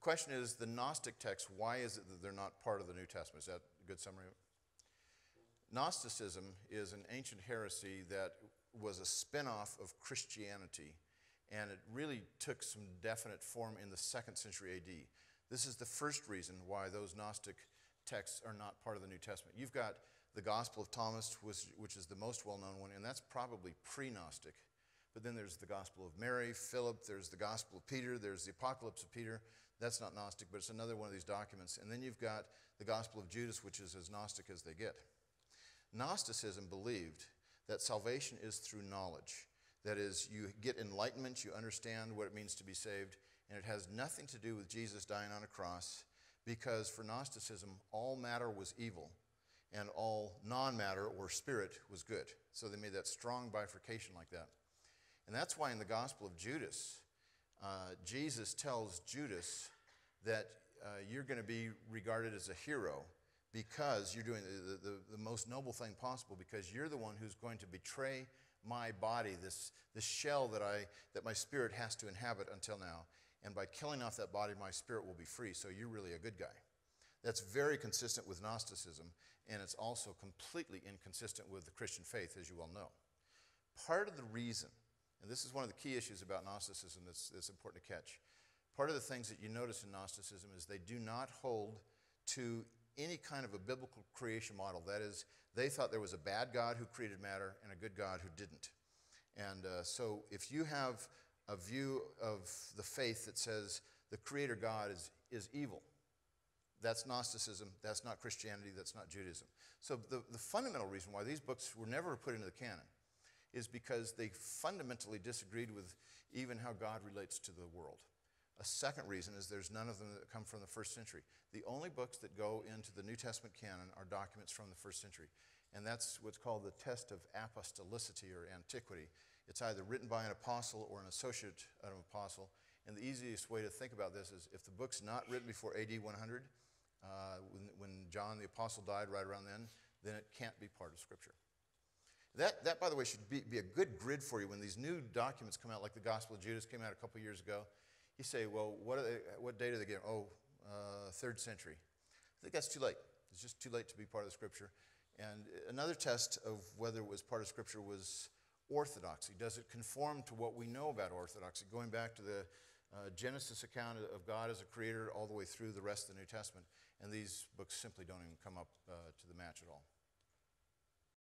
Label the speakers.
Speaker 1: question is, the Gnostic texts, why is it that they're not part of the New Testament? Is that a good summary of it? Gnosticism is an ancient heresy that was a spin-off of Christianity, and it really took some definite form in the 2nd century AD. This is the first reason why those Gnostic texts are not part of the New Testament. You've got the Gospel of Thomas, which is the most well-known one, and that's probably pre-Gnostic. But then there's the Gospel of Mary, Philip, there's the Gospel of Peter, there's the Apocalypse of Peter. That's not Gnostic, but it's another one of these documents. And then you've got the Gospel of Judas, which is as Gnostic as they get. Gnosticism believed that salvation is through knowledge. That is, you get enlightenment, you understand what it means to be saved, and it has nothing to do with Jesus dying on a cross, because for Gnosticism, all matter was evil, and all non-matter or spirit was good. So they made that strong bifurcation like that. And that's why in the Gospel of Judas, Jesus tells Judas that you're going to be regarded as a hero because you're doing the most noble thing possible, because you're the one who's going to betray my body, this shell that my spirit has to inhabit until now. And by killing off that body, my spirit will be free. So you're really a good guy. That's very consistent with Gnosticism, and it's also completely inconsistent with the Christian faith, as you well know. Part of the reason, and this is one of the key issues about Gnosticism that's important to catch, part of the things that you notice in Gnosticism is they do not hold to any kind of a biblical creation model. That is, they thought there was a bad God who created matter and a good God who didn't. And so if you have a view of the faith that says the creator God is evil, that's Gnosticism, that's not Christianity, that's not Judaism. So the fundamental reason why these books were never put into the canon is because they fundamentally disagreed with even how God relates to the world. A second reason is there's none of them that come from the 1st century. The only books that go into the New Testament canon are documents from the 1st century. And that's what's called the test of apostolicity or antiquity. It's either written by an apostle or an associate of an apostle. And the easiest way to think about this is if the book's not written before AD 100, when John the apostle died right around then it can't be part of Scripture. That, by the way, should be a good grid for you when these new documents come out, like the Gospel of Judas came out a couple years ago. You say, well, what date are they getting? 3rd century. I think that's too late. It's just too late to be part of the Scripture. And another test of whether it was part of Scripture was orthodoxy. Does it conform to what we know about orthodoxy? Going back to the Genesis account of God as a creator all the way through the rest of the New Testament. And these books simply don't even come up to the match at all.